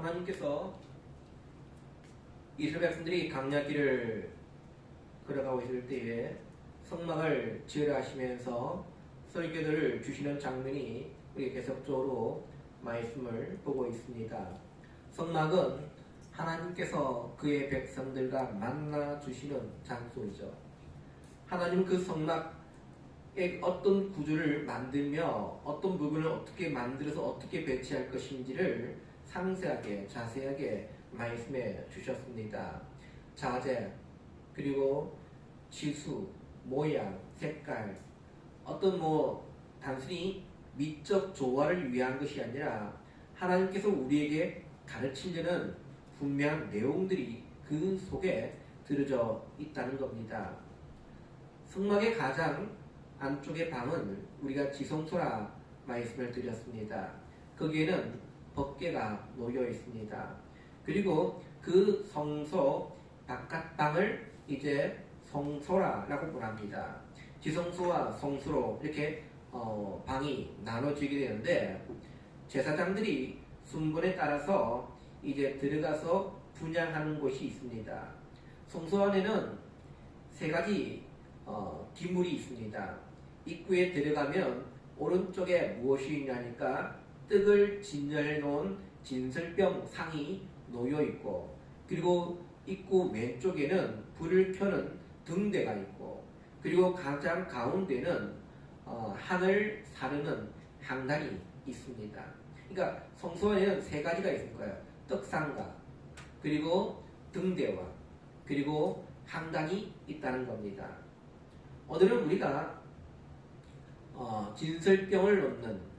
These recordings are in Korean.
하나님께서 이스라엘 백성들이 광야길을 걸어가고 있을 때에 성막을 지으라 하시면서 설교들을 주시는 장면이 우리 계속적으로 말씀을 보고 있습니다. 성막은 하나님께서 그의 백성들과 만나 주시는 장소이죠. 하나님은 그 성막에 어떤 구조를 만들며 어떤 부분을 어떻게 만들어서 어떻게 배치할 것인지를 상세하게 자세하게 말씀해 주셨습니다. 자재 그리고 지수, 모양, 색깔 어떤 단순히 미적 조화를 위한 것이 아니라 하나님께서 우리에게 가르치려는 분명한 내용들이 그 속에 들어져 있다는 겁니다. 성막의 가장 안쪽의 방은 우리가 지성소라 말씀을 드렸습니다. 거기에는 법궤가 놓여 있습니다. 그리고 그 성소 바깥방을 이제 성소라라고 부릅니다. 지성소와 성소로 이렇게 방이 나눠지게 되는데 제사장들이 순번에 따라서 이제 들어가서 분향하는 곳이 있습니다. 성소 안에는 세 가지 기물이 있습니다. 입구에 들어가면 오른쪽에 무엇이 있냐니까 떡을 진열해 놓은 진설병 상이 놓여 있고, 그리고 입구 왼쪽에는 불을 켜는 등대가 있고, 그리고 가장 가운데는 하늘 사르는 향단이 있습니다. 그러니까 성소 안에는 세 가지가 있을 거예요. 떡상과 그리고 등대와 그리고 향단이 있다는 겁니다. 오늘은 우리가 진설병을 놓는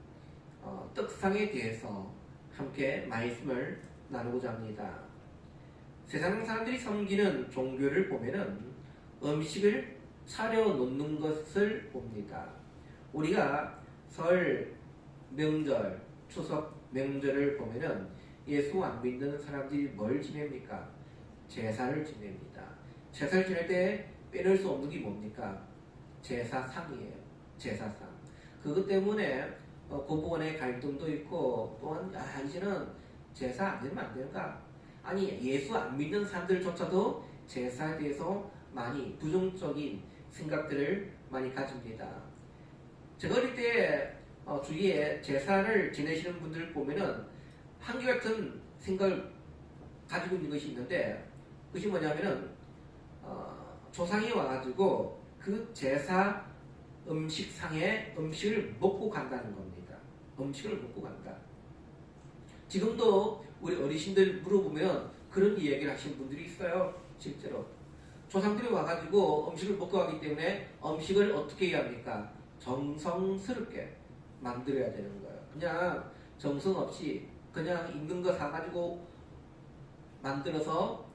떡상에 대해서 함께 말씀을 나누고자 합니다. 세상 사람들이 섬기는 종교를 보면은 음식을 차려 놓는 것을 봅니다. 우리가 설, 명절, 추석, 명절을 보면은 예수 안 믿는 사람들이 뭘 지냅니까? 제사를 지냅니다. 제사를 지낼 때 빼놓을 수 없는 게 뭡니까? 제사상이에요. 제사상. 그것 때문에 고부간의 갈등도 있고, 또한 이제는 제사 안 되면 안 될까? 아니, 예수 안 믿는 사람들조차도 제사에 대해서 많이 부정적인 생각들을 많이 가집니다. 제가 어릴 때 주위에 제사를 지내시는 분들을 보면은 한결같은 생각을 가지고 있는 것이 있는데, 그것이 뭐냐면은 조상이 와가지고 그 제사 음식상에 음식을 먹고 간다는 겁니다. 음식을 먹고 간다. 지금도 우리 어르신들 물어보면 그런 이야기를 하시는 분들이 있어요. 실제로 조상들이 와가지고 음식을 먹고 가기 때문에 음식을 어떻게 해야 합니까? 정성스럽게 만들어야 되는 거예요. 그냥 정성 없이 그냥 있는 거 사가지고 만들어서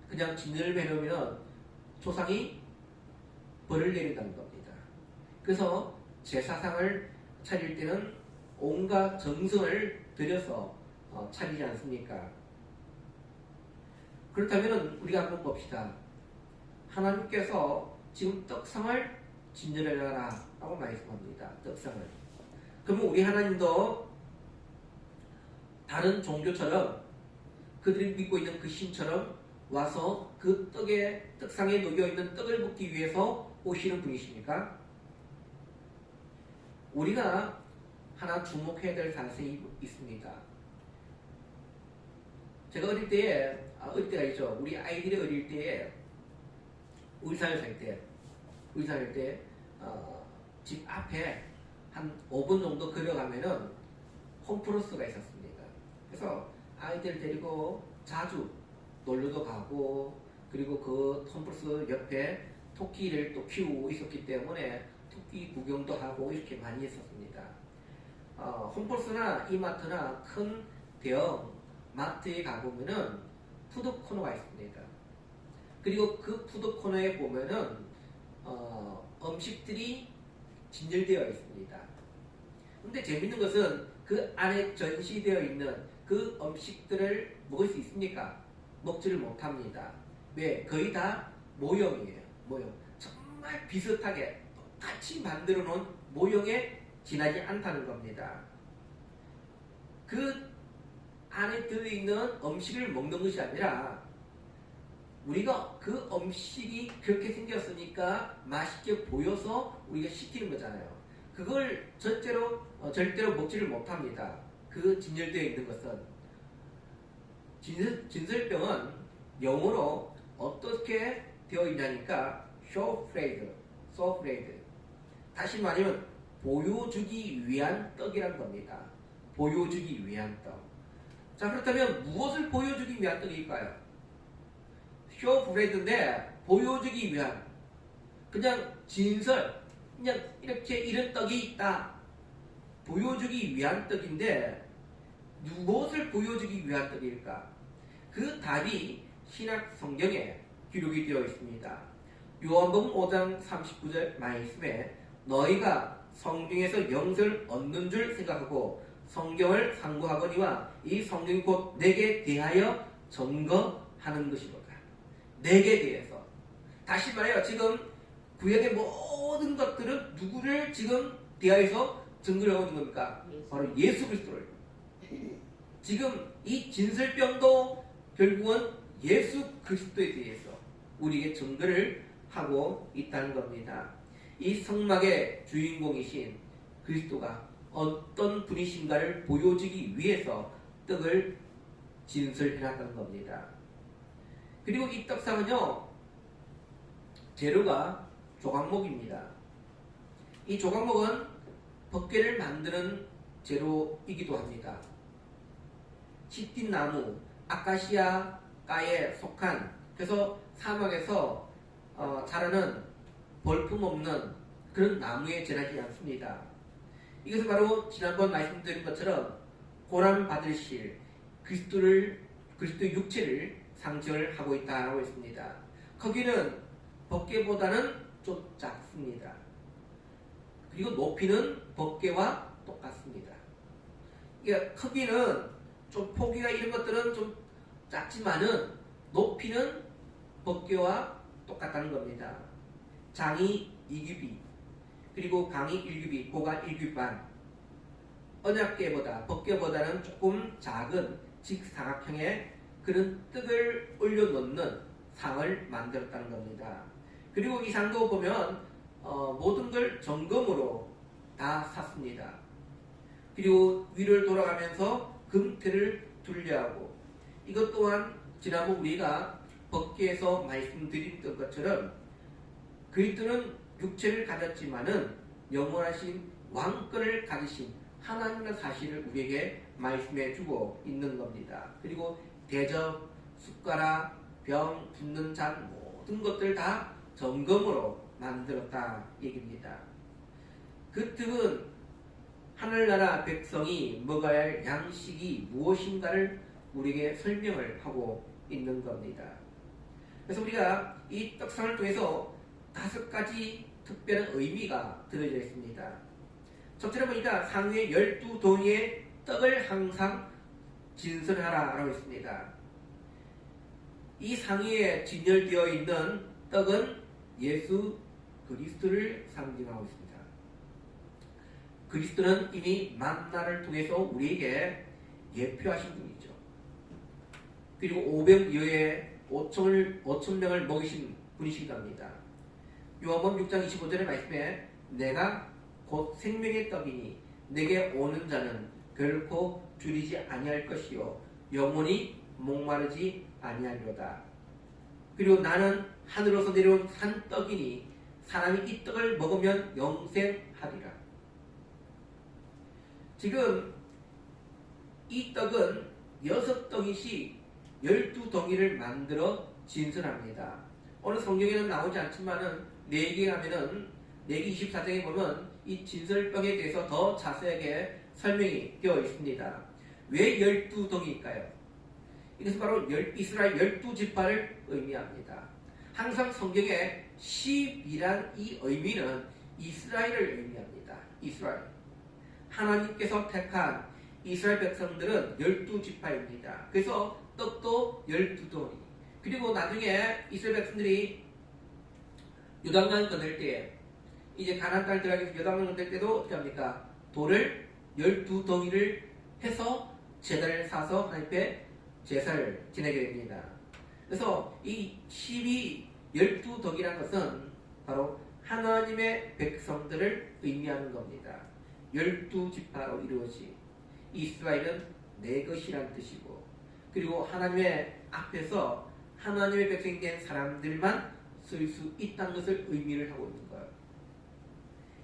그냥 진열을 해놓으면 조상이 벌을 내린다는 겁니다. 그래서 제사상을 차릴 때는 온갖 정성을 들여서 차리지 않습니까? 그렇다면 우리가 한번 봅시다. 하나님께서 지금 떡상을 진열하라 라고 말씀합니다. 떡상을. 그러면 우리 하나님도 다른 종교처럼 그들이 믿고 있는 그 신처럼 와서 그 떡상에 놓여있는 떡을 먹기 위해서 오시는 분이십니까? 우리가 하나 주목해야 될 사실이 있습니다. 제가 어릴 때가 있죠. 우리 아이들이 어릴 때에 울산을 살 때 집 앞에 한 5분 정도 걸어가면은 홈플러스가 있었습니다. 그래서 아이들 데리고 자주 놀러도 가고, 그리고 그 홈플러스 옆에 토끼를 또 키우고 있었기 때문에 토끼 구경도 하고 이렇게 많이 했었습니다. 홈플러스나 이마트나 큰 대형 마트에 가보면은 푸드코너가 있습니다. 그리고 그 푸드코너에 보면은 음식들이 진열되어 있습니다. 근데 재밌는 것은 그 안에 전시되어 있는 그 음식들을 먹을 수 있습니까? 먹지를 못합니다. 왜? 거의 다 모형이에요. 모형. 정말 비슷하게 똑같이 만들어 놓은 모형에 지나지 않다는 겁니다. 그 안에 들어있는 음식을 먹는 것이 아니라 우리가 그 음식이 그렇게 생겼으니까 맛있게 보여서 우리가 시키는 거잖아요. 그걸 절대로 먹지를 못합니다. 그 진열되어 있는 것은. 진설병은 영어로 어떻게 되어 있냐니까 showflade. 다시 말하면 보여주기 위한 떡이란 겁니다. 보여주기 위한 떡. 자, 그렇다면 무엇을 보여주기 위한 떡일까요? 쇼브레드인데 보여주기 위한, 그냥 진설, 그냥 이렇게 이런 떡이 있다, 보여주기 위한 떡인데 무엇을 보여주기 위한 떡일까? 그 답이 신약 성경에 기록이 되어 있습니다. 요한복음 5장 39절 말씀에 너희가 성경에서 영생을 얻는 줄 생각하고 성경을 상고하거니와 이 성경이 곧 내게 대하여 증거하는 것이로다. 내게 대해서. 다시 말해요. 지금 구약의 모든 것들은 누구를 지금 대하여서 증거를 하고 있는 겁니까? 바로 예수 그리스도를. 지금 이 진설병도 결국은 예수 그리스도에 대해서 우리에게 증거를 하고 있다는 겁니다. 이 성막의 주인공이신 그리스도가 어떤 분이신가를 보여주기 위해서 떡을 진설해놨다는 겁니다. 그리고 이 떡상은요, 재료가 조각목입니다. 이 조각목은 법궤를 만드는 재료이기도 합니다. 시띠나무, 아카시아가에 속한, 그래서 사막에서 자라는 볼품없는 그런 나무에 재나지 않습니다. 이것은 바로 지난번 말씀드린 것처럼 고난 받으실 그리스도의 육체를 상징을 하고 있다고 했습니다. 크기는 법궤보다는 좀 작습니다. 그리고 높이는 법궤와 똑같습니다. 그러니까 크기는 좀 폭이가 이런 것들은 좀 작지만은 높이는 법궤와 똑같다는 겁니다. 장이 2규빗, 그리고 강이 1규빗, 고가 1규빗 반. 언약궤보다, 법궤보다는 조금 작은 직사각형의 그런 떡을 올려놓는 상을 만들었다는 겁니다. 그리고 이 상도 보면 모든 걸 정금으로 다 샀습니다. 그리고 위를 돌아가면서 금태를 둘려하고, 이것 또한 지난번 우리가 법궤에서 말씀드렸던 것처럼 그리스도는 육체를 가졌지만은 영원하신 왕권을 가지신 하나님의 사실을 우리에게 말씀해 주고 있는 겁니다. 그리고 대접, 숟가락, 병, 붓는 잔, 모든 것들 다 정금으로 만들었다 얘기입니다. 그 뜻은 하늘나라 백성이 먹어야 할 양식이 무엇인가를 우리에게 설명을 하고 있는 겁니다. 그래서 우리가 이 떡상을 통해서 5가지 특별한 의미가 들어져 있습니다. 첫째로 보니까 상위에 12동이의 떡을 항상 진설하라 라고 했습니다. 이 상위에 진열되어 있는 떡은 예수 그리스도를 상징하고 있습니다. 그리스도는 이미 만나를 통해서 우리에게 예표하신 분이죠. 그리고 500 이후에 5,000명을 먹이신 분이시기도 합니다. 요한복음 6장 25절의 말씀에 내가 곧 생명의 떡이니 내게 오는 자는 결코 줄이지 아니할 것이요 영원히 목마르지 아니하리로다. 그리고 나는 하늘로서 내려온 산 떡이니 사람이 이 떡을 먹으면 영생하리라. 지금 이 떡은 6덩이씩 12덩이를 만들어 진설합니다. 어느 성경에는 나오지 않지만은 레위기에 가면은 레위기 24장에 보면 이 진설병에 대해서 더 자세하게 설명이 되어 있습니다. 왜 12덩이일까요? 이것은 바로 이스라엘 12지파를 의미합니다. 항상 성경에 10이란 이 의미는 이스라엘을 의미합니다. 이스라엘. 하나님께서 택한 이스라엘 백성들은 12지파입니다. 그래서 떡도 12덩이. 그리고 나중에 이스라엘 백성들이 요단강 건널 때, 이제 가나안 들어가기 위해서 요단강 건널 때도 어떻게 합니까? 돌을 12덩이를 해서 제단을 사서 하나님 앞에 제사를 지내게 됩니다. 그래서 이 12덕이라는 것은 바로 하나님의 백성들을 의미하는 겁니다. 12지파로 이루어진 이스라엘은 내 것이란 뜻이고, 그리고 하나님의 앞에서 하나님의 백성이 된 사람들만 쓸 수 있다는 것을 의미를 하고 있는 거예요.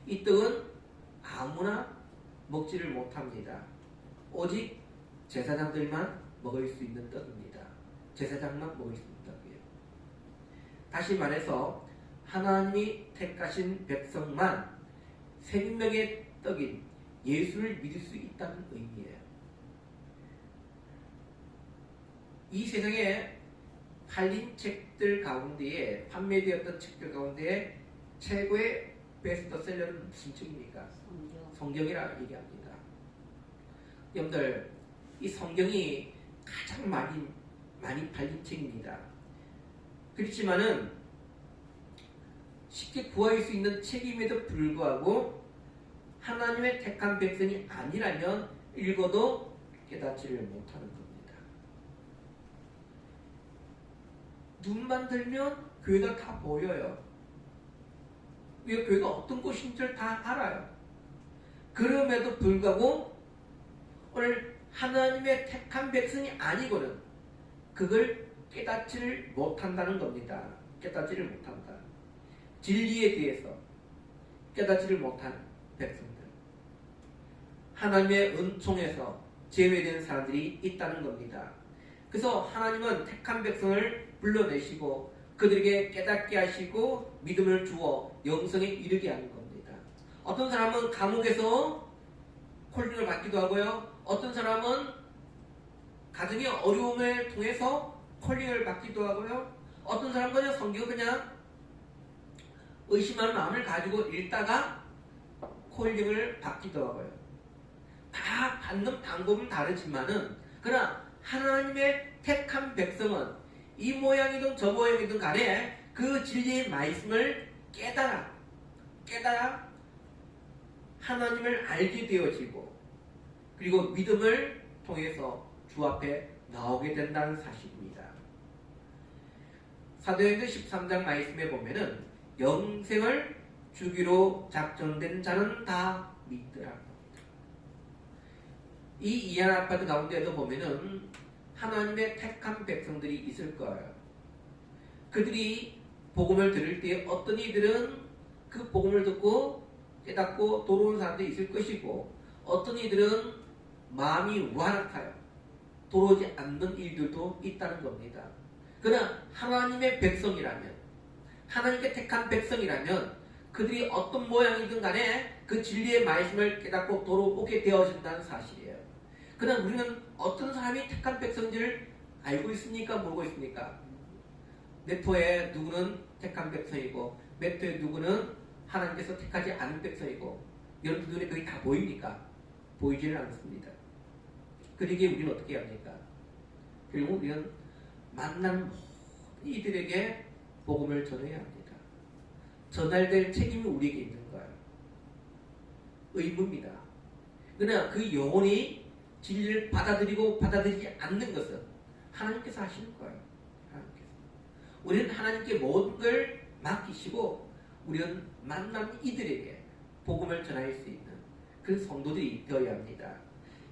이 떡은 아무나 먹지를 못합니다. 오직 제사장들만 먹을 수 있는 떡입니다. 제사장만 먹을 수 있는 떡이에요. 다시 말해서 하나님이 택하신 백성만 생명의 떡인 예수를 믿을 수 있다는 의미예요. 이 세상에 팔린 책들 가운데에, 판매되었던 책들 가운데 최고의 베스트셀러는 무슨 책입니까? 성경이라 얘기합니다. 여러분들, 이 성경이 가장 많이 팔린 책입니다. 그렇지만은 쉽게 구할 수 있는 책임에도 불구하고 하나님의 택한 백성이 아니라면 읽어도 깨닫지를 못하는 겁니다. 눈만 들면 교회가 다 보여요. 교회가 어떤 곳인 줄 다 알아요. 그럼에도 불구하고 오늘 하나님의 택한 백성이 아니고는 그걸 깨닫지를 못한다는 겁니다. 깨닫지를 못한다. 진리에 대해서 깨닫지를 못하는 백성들. 하나님의 은총에서 제외된 사람들이 있다는 겁니다. 그래서 하나님은 택한 백성을 불러내시고 그들에게 깨닫게 하시고 믿음을 주어 영성에 이르게 하는 겁니다. 어떤 사람은 감옥에서 콜링을 받기도 하고요. 어떤 사람은 가정의 어려움을 통해서 콜링을 받기도 하고요. 어떤 사람은 그냥 성경을 그냥 의심하는 마음을 가지고 읽다가 콜링을 받기도 하고요. 다 받는 방법은 다르지만은 그러나 하나님의 택한 백성은 이 모양이든 저 모양이든 간에 그 진리의 말씀을 깨달아 하나님을 알게 되어지고 그리고 믿음을 통해서 주 앞에 나오게 된다는 사실입니다. 사도행전 13장 말씀에 보면은 영생을 주기로 작정된 자는 다 믿더라. 이 이한 아파트 가운데도 보면은 하나님의 택한 백성들이 있을 거예요. 그들이 복음을 들을 때 어떤 이들은 그 복음을 듣고 깨닫고 돌아오는 사람들이 있을 것이고 어떤 이들은 마음이 완악하여 돌아오지 않는 일들도 있다는 겁니다. 그러나 하나님의 백성이라면 하나님께 택한 백성이라면 그들이 어떤 모양이든 간에 그 진리의 말씀을 깨닫고 돌아오게 되어진다는 사실이에요. 그러나 우리는 어떤 사람이 택한 백성인지를 알고 있습니까? 모르고 있습니까? 몇 호에 누구는 택한 백성이고 몇 호에 누구는 하나님께서 택하지 않은 백성이고 여러분 눈에 그게 다 보입니까? 보이지는 않습니다. 그러기에 우리는 어떻게 합니까? 결국 우리는 만난 모든 이들에게 복음을 전해야 합니다. 전달될 책임이 우리에게 있는 거예요. 의무입니다. 그러나 그 영혼이 진리를 받아들이고 받아들이지 않는 것은 하나님께서 하시는 거예요. 하나님께서. 우리는 하나님께 모든 걸 맡기시고 우리는 만난 이들에게 복음을 전할 수 있는 그 성도들이 되어야 합니다.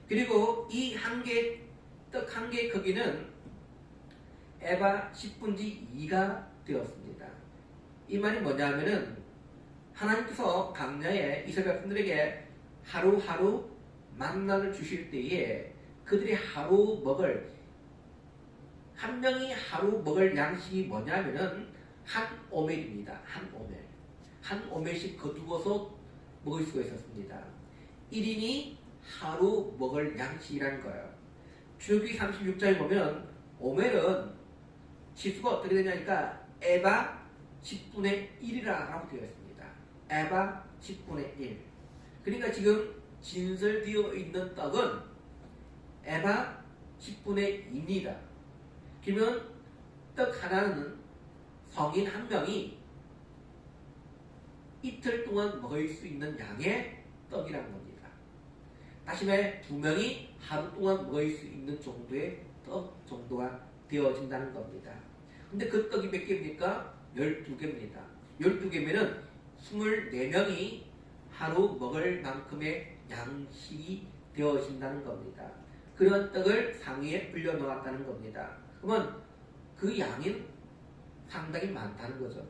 그리고 이 떡 한 개의 크기는 에바 10분지 2가 되었습니다. 이 말이 뭐냐면은 하나님께서 광야에 이스라엘 백성들에게 하루하루 만나를 주실 때에 그들이 하루 먹을 한 명이 하루 먹을 양식이 뭐냐면은 한 오멜입니다. 한 오멜씩 거두어서 먹을 수가 있었습니다. 1인이 하루 먹을 양식이라는 거예요. 출애굽기 36장에 보면 오멜은 지수가 어떻게 되냐니까 에바 10분의 1이라고 되어 있습니다. 에바 10분의 1. 그러니까 지금 진설되어 있는 떡은 에바 10분의 2입니다. 그러면 떡 하나는 성인 한 명이 이틀 동안 먹을 수 있는 양의 떡이란 겁니다. 다시 말해 2명이 하루 동안 먹을 수 있는 정도의 떡 정도가 되어진다는 겁니다. 근데 그 떡이 몇 개입니까? 12개입니다. 12개면은 24명이 하루 먹을 만큼의 양식이 되어진다는 겁니다. 그런 떡을 상위에 올려놓았다는 겁니다. 그러면 그 양이 상당히 많다는 거죠.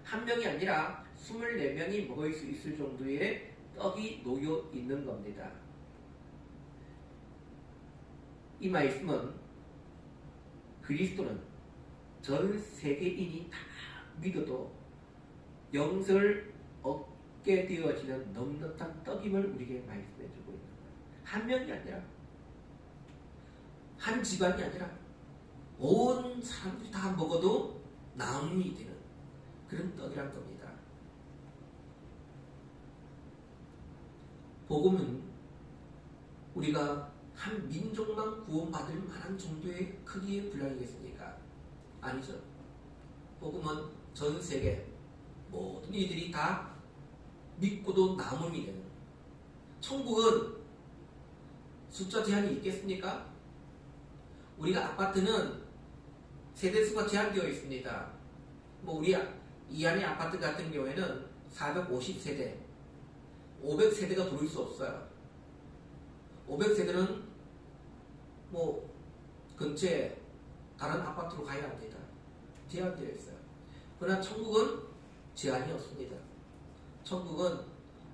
한 명이 아니라 24명이 먹을 수 있을 정도의 떡이 놓여 있는 겁니다. 이 말씀은 그리스도는 전 세계인이 다 믿어도 영생을 얻게 되어지는 넉넉한 떡임을 우리에게 말씀해주고 있는 거예요. 한 명이 아니라, 한 집안이 아니라 온 사람들이 다 먹어도 나눔이 되는 그런 떡이란 겁니다. 복음은 우리가 한 민족만 구원받을 만한 정도의 크기의 분량이겠습니까? 아니죠. 복음은 전 세계 모든 이들이 다 믿고도 나눔이 되는, 천국은 숫자 제한이 있겠습니까? 우리가 아파트는 세대수가 제한되어 있습니다. 우리 이안의 아파트 같은 경우에는 450세대, 500세대가 들어올 수 없어요. 500세대는 근처에 다른 아파트로 가야 합니다. 제한되어 있어요. 그러나 천국은 제한이 없습니다. 천국은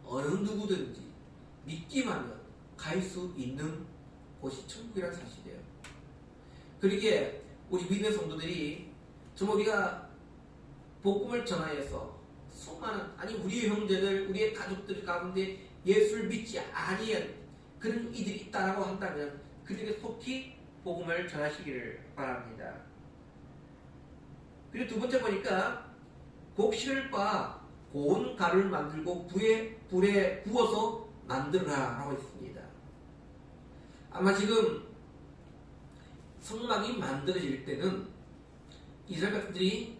어느 누구든지 믿기만 하면 갈 수 있는 곳이 천국이라는 사실이에요. 그러기에 우리 믿는 성도들이 정말 우리가 복음을 전하여서 수많은, 아니 우리의 형제들, 우리의 가족들 가운데 예수를 믿지 아니한 그런 이들이 있다라고 한다면 그들에게 속히 복음을 전하시기를 바랍니다. 그리고 두 번째 보니까 곡식을 빻아 고운 가루를 만들고 불에 구워서 만들어라 라고 했습니다. 아마 지금 성막이 만들어질 때는 이스라엘 백성들이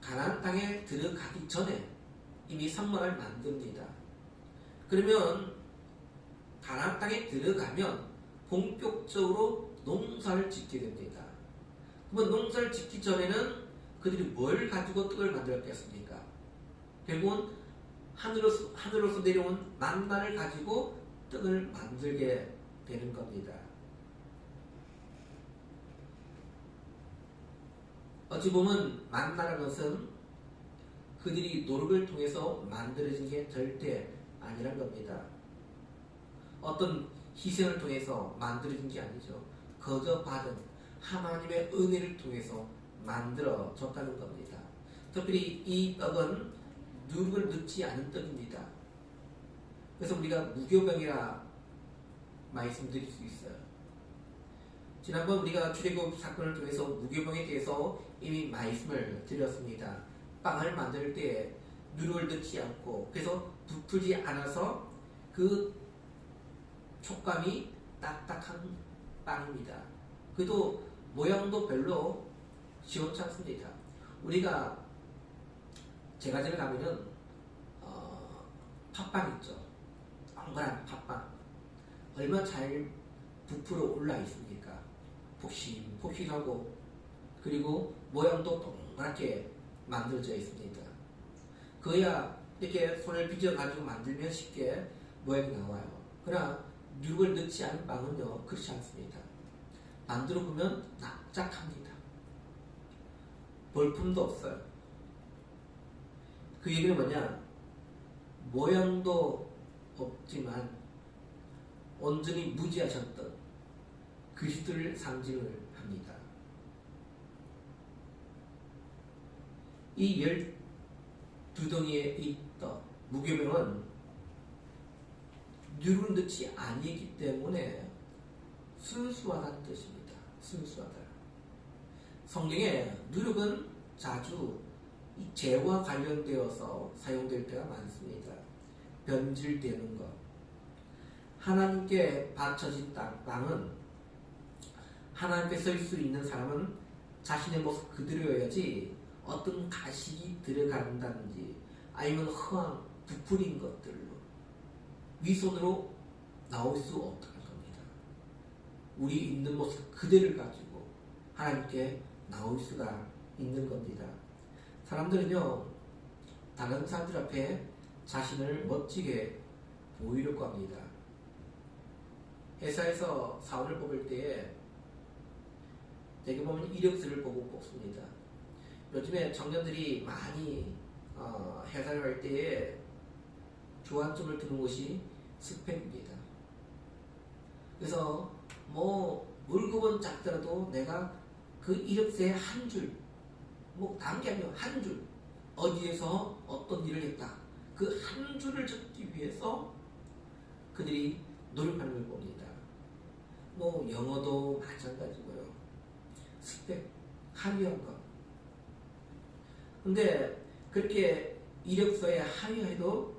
가나안 땅에 들어가기 전에 이미 성막을 만듭니다. 그러면 가나안 땅에 들어가면 본격적으로 농사를 짓게 됩니다. 그러면 농사를 짓기 전에는 그들이 뭘 가지고 떡을 만들었겠습니까? 결국은 하늘로서 내려온 만나를 가지고 떡을 만들게 되는 겁니다. 어찌 보면 만나라는 것은 그들이 노력을 통해서 만들어진 게 절대 아니란 겁니다. 어떤 희생을 통해서 만들어진 게 아니죠. 거저 받은 하나님의 은혜를 통해서 만들어졌다는 겁니다. 특별히 이 떡은 누룩을 넣지 않은 떡입니다. 그래서 우리가 무교병이라 말씀드릴 수 있어요. 지난번 우리가 출애굽 사건을 통해서 무교병에 대해서 이미 말씀을 드렸습니다. 빵을 만들 때 누룩을 넣지 않고, 그래서 부풀지 않아서 그 촉감이 딱딱한 빵입니다. 그래도 모양도 별로 시원치 않습니다. 우리가 제과점에 가면은 팥빵 있죠. 동그란 팥빵. 얼마나 잘 부풀어 올라 있습니까? 폭신폭신하고, 그리고 모양도 동그랗게 만들어져 있습니다. 그야 이렇게 손을 빚어가지고 만들면 쉽게 모양이 나와요. 그러나 누룩을 넣지 않은 빵은요, 그렇지 않습니다. 만들어 보면 납작합니다. 볼품도 없어요. 그 얘기는 뭐냐? 모양도 없지만 온전히 무지하셨던 그리스도를 상징을 합니다. 이 12덩이의 이 떡, 무교병은 누룩을 넣지 아니기 때문에 순수하다는 뜻입니다. 순수하다. 성경에 누룩은 자주 이 죄와 관련되어서 사용될 때가 많습니다. 변질되는 것. 하나님께 바쳐진 땅은 하나님께 설 수 있는 사람은 자신의 모습 그대로여야지 어떤 가식이 들어간다든지 아니면 허황 부풀린 것들로 위선으로 나올 수 없다는 겁니다. 우리 있는 모습 그대를 가지고 하나님께 나올 수가 있는 겁니다. 사람들은요, 다른 사람들 앞에 자신을 멋지게 보이려고 합니다. 회사에서 사원을 뽑을 때에 대개 보면 이력서를 보고 뽑습니다. 요즘에 청년들이 많이 회사를 할 때에 주안점을 두는 것이 스펙입니다. 그래서 뭐 월급은 작더라도 내가 그 이력서에 한 줄, 뭐 다른 게 아니라 한 줄, 어디에서 어떤 일을 했다, 그 한 줄을 적기 위해서 그들이 노력하는 걸 봅니다. 뭐 영어도 마찬가지고요. 스펙, 합의한 것. 근데 그렇게 이력서에 합의해도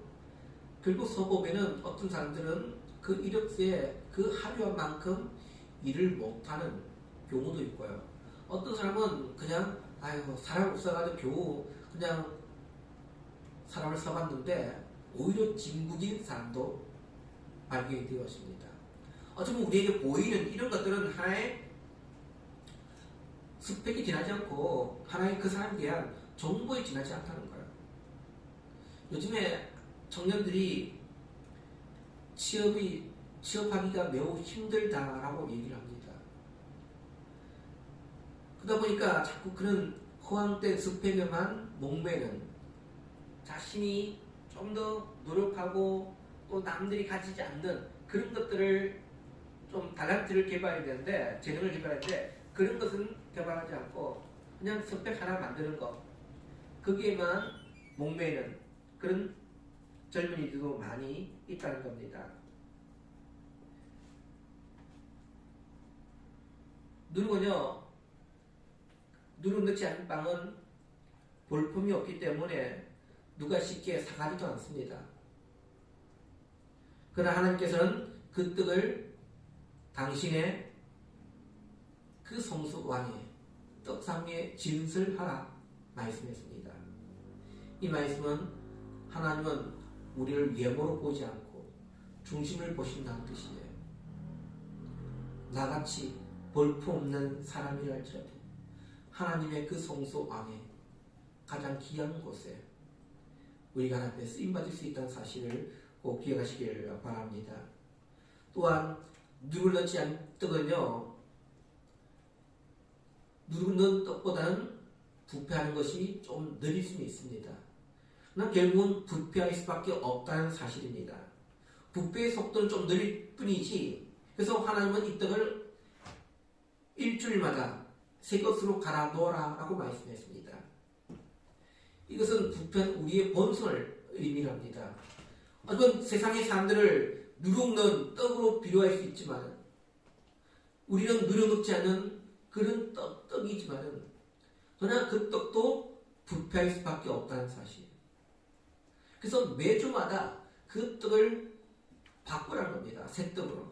결국 서보면은 어떤 사람들은 그 이력서에 그 합의한 만큼 일을 못하는 경우도 있고요. 어떤 사람은 그냥 아이고 사람 없어가지고 겨우 그냥 사람을 써봤는데 오히려 진국인 사람도 발견이 되었습니다. 어쩌면 우리에게 보이는 이런 것들은 하나의 스펙이 지나지 않고 하나의 그 사람에 대한 정보에 지나지 않다는 거예요. 요즘에 청년들이 취업하기가 매우 힘들다라고 얘기를 합니다. 그러다 보니까 자꾸 그런 허황된 스펙에만 목매는, 자신이 좀 더 노력하고 또 남들이 가지지 않는 그런 것들을 좀 달란트를 개발해야 되는데, 재능을 개발해야 되는데 그런 것은 개발하지 않고 그냥 스펙 하나 만드는 것, 거기에만 목매는 그런 젊은이들도 많이 있다는 겁니다. 누룩 넣지 않은 빵은 볼품이 없기 때문에 누가 쉽게 사가지도 않습니다. 그러나 하나님께서는 그 떡을 당신의 그 성소 왕의 떡상에 진설하라 말씀했습니다. 이 말씀은 하나님은 우리를 외모로 보지 않고 중심을 보신다는 뜻이에요. 나같이 볼품없는 사람이라 할지라도 하나님의 그 성소 안에 가장 귀한 곳에 우리가 하나님 앞에 쓰임받을 수 있다는 사실을 꼭 기억하시길 바랍니다. 또한 누룩을 넣지 않은 떡은요, 누룩을 넣은 떡보다는 부패하는 것이 좀 느릴 수는 있습니다. 그러나 결국은 부패할 수밖에 없다는 사실입니다. 부패의 속도는 좀 느릴 뿐이지, 그래서 하나님은 이 떡을 일주일마다 새 것으로 갈아 놓아라 라고 말씀했습니다. 이것은 부패한 우리의 본성을 의미합니다. 어떤 세상의 사람들을 누룩 넣은 떡으로 비교할 수 있지만 우리는 누룩 넣지 않은 그런 떡이지만 그러나 그 떡도 부패할 수밖에 없다는 사실. 그래서 매주마다 그 떡을 바꾸라는 겁니다. 새 떡으로.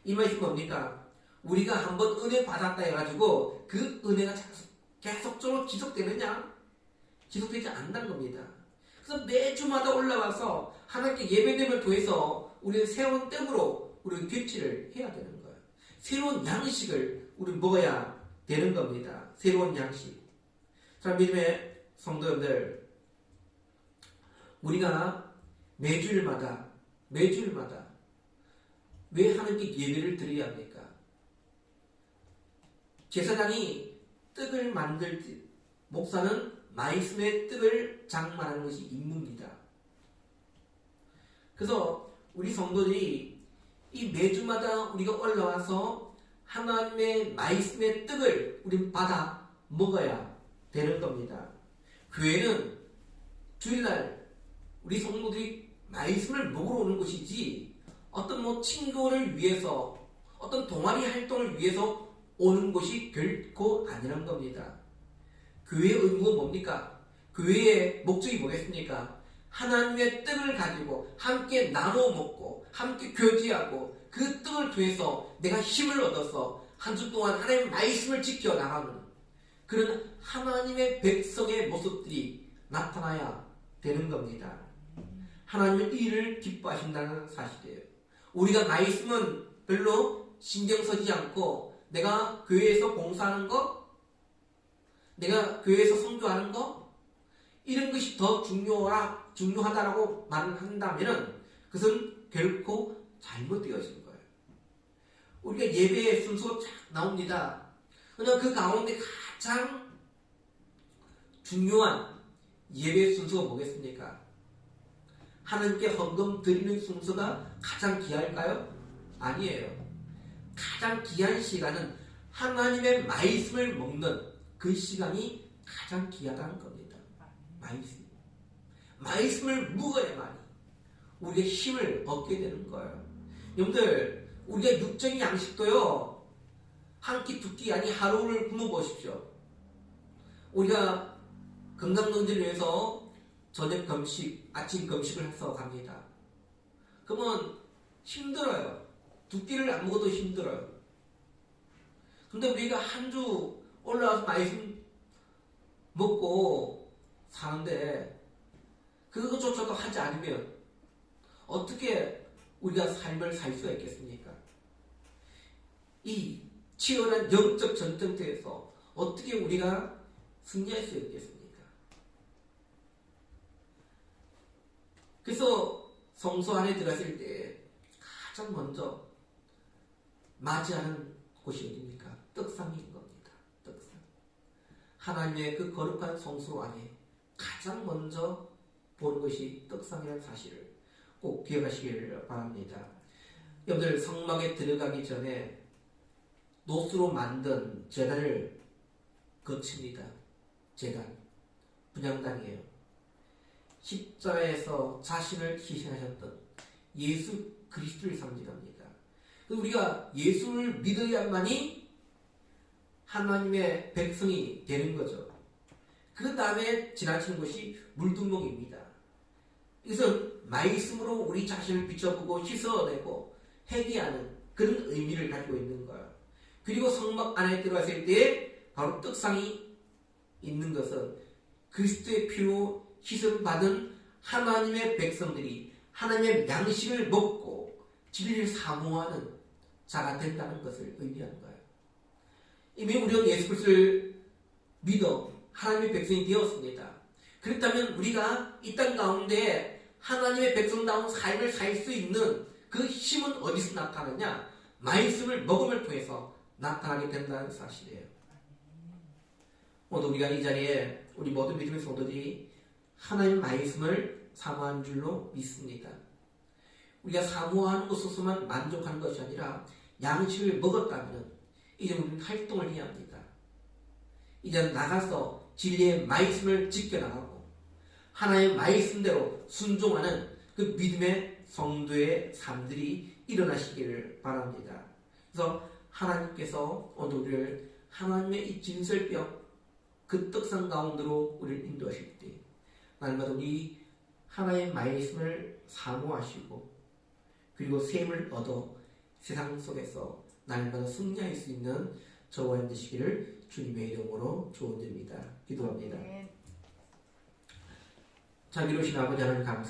이 말씀은 뭡니까? 우리가 한번 은혜 받았다 해가지고 그 은혜가 계속적으로 지속되느냐? 지속되지 않는다는 겁니다. 그래서 매주마다 올라와서 하나님께 예배됨을 통해서 우리는 새로운 떡으로 우리는 교체를 해야 되는 거예요. 새로운 양식을 우리는 먹어야 되는 겁니다. 새로운 양식. 자, 믿음의 성도님들, 우리가 매주일마다 왜 하나님께 예배를 드려야 합니까? 제사장이 떡을 만들 때 목사는 말씀의 떡을 장만하는 것이 임무입니다. 그래서 우리 성도들이 이 매주마다 우리가 올라와서 하나님의 말씀의 떡을 우리 받아 먹어야 되는 겁니다. 교회는 주일날 우리 성도들이 말씀을 먹으러 오는 곳이지 어떤 친구를 위해서 어떤 동아리 활동을 위해서 오는 곳이 결코 아니란 겁니다. 교회의 의무가 뭡니까? 교회의 목적이 뭐겠습니까? 하나님의 떡을 가지고 함께 나눠 먹고 함께 교제하고 그 떡을 통해서 내가 힘을 얻어서 한 주 동안 하나님의 말씀을 지켜나가는 그런 하나님의 백성의 모습들이 나타나야 되는 겁니다. 하나님은 이 일을 기뻐하신다는 사실이에요. 우리가 말씀은 별로 신경 쓰지 않고 내가 교회에서 봉사하는 거, 내가 교회에서 선교하는 거, 이런 것이 더 중요하다라고 말을 한다면은 그것은 결코 잘못되어진 거예요. 우리가 예배의 순서 쫙 나옵니다. 그러나 그 가운데 가장 중요한 예배 순서가 뭐겠습니까? 하나님께 헌금 드리는 순서가 가장 귀할까요? 아니에요. 가장 귀한 시간은 하나님의 말씀을 먹는 그 시간이 가장 귀하다는 겁니다. 말씀을 먹어야만이 우리의 힘을 얻게 되는 거예요. 여러분들, 우리가 육적인 양식도요, 한 끼, 두 끼, 아니 하루를 굶어 보십시오. 우리가 건강검진을 위해서 저녁 금식, 아침 금식을 해서 갑니다. 그러면 힘들어요. 두 끼를 안 먹어도 힘들어요. 근데 우리가 한 주 올라와서 말씀 먹고 사는데 그것조차도 하지 않으면 어떻게 우리가 삶을 살 수가 있겠습니까? 이 치열한 영적 전쟁터에서 어떻게 우리가 승리할 수 있겠습니까? 그래서 성소 안에 들어갔을 때 가장 먼저 맞이하는 곳이 어디입니까? 떡상인 겁니다. 떡상. 하나님의 그 거룩한 성소 안에 가장 먼저 보는 것이 떡상이라는 사실을 꼭 기억하시기를 바랍니다. 여러분들, 성막에 들어가기 전에 노수로 만든 제단을 거칩니다. 제단. 분향단이에요. 십자가에서 자신을 희생하셨던 예수 그리스도를 상징합니다. 우리가 예수를 믿어야만이 하나님의 백성이 되는 거죠. 그 다음에 지나치는 것이 물두멍입니다. 이것은 말씀으로 우리 자신을 비춰보고 씻어내고 회개하는 그런 의미를 가지고 있는 거예요. 그리고 성막 안에 들어갔을 때 바로 떡상이 있는 것은 그리스도의 피로 씻음 받은 하나님의 백성들이 하나님의 양식을 먹고 진리를 사모하는 자가 된다는 것을 의미하는 거예요. 이미 우리는 예수 그리스도를 믿어 하나님의 백성이 되었습니다. 그렇다면 우리가 이 땅 가운데 하나님의 백성다운 삶을 살 수 있는 그 힘은 어디서 나타나냐? 말씀을 먹음을 통해서 나타나게 된다는 사실이에요. 오늘 우리가 이 자리에 우리 모든 믿음의 성도들이 하나님의 말씀을 사모하는 줄로 믿습니다. 우리가 사모하는 것으로만 만족하는 것이 아니라 양식을 먹었다면 이제 우리는 활동을 해야 합니다. 이제 나가서 진리의 말씀을 지켜나가고 하나님의 말씀대로 순종하는 그 믿음의 성도의 삶들이 일어나시기를 바랍니다. 그래서 하나님께서 오늘 우리를 하나님의 이 진설병 그 떡상 가운데로 우리를 인도하실 때 날마다 우리 하나님의 말씀을 사모하시고 그리고 셈을 얻어 세상 속에서 날마다 승리할 수 있는 저와 여러분 되시기를 주님의 이름으로 축원드립니다. 기도합니다. 자, 이루신 아버지 하나님 감사합니다.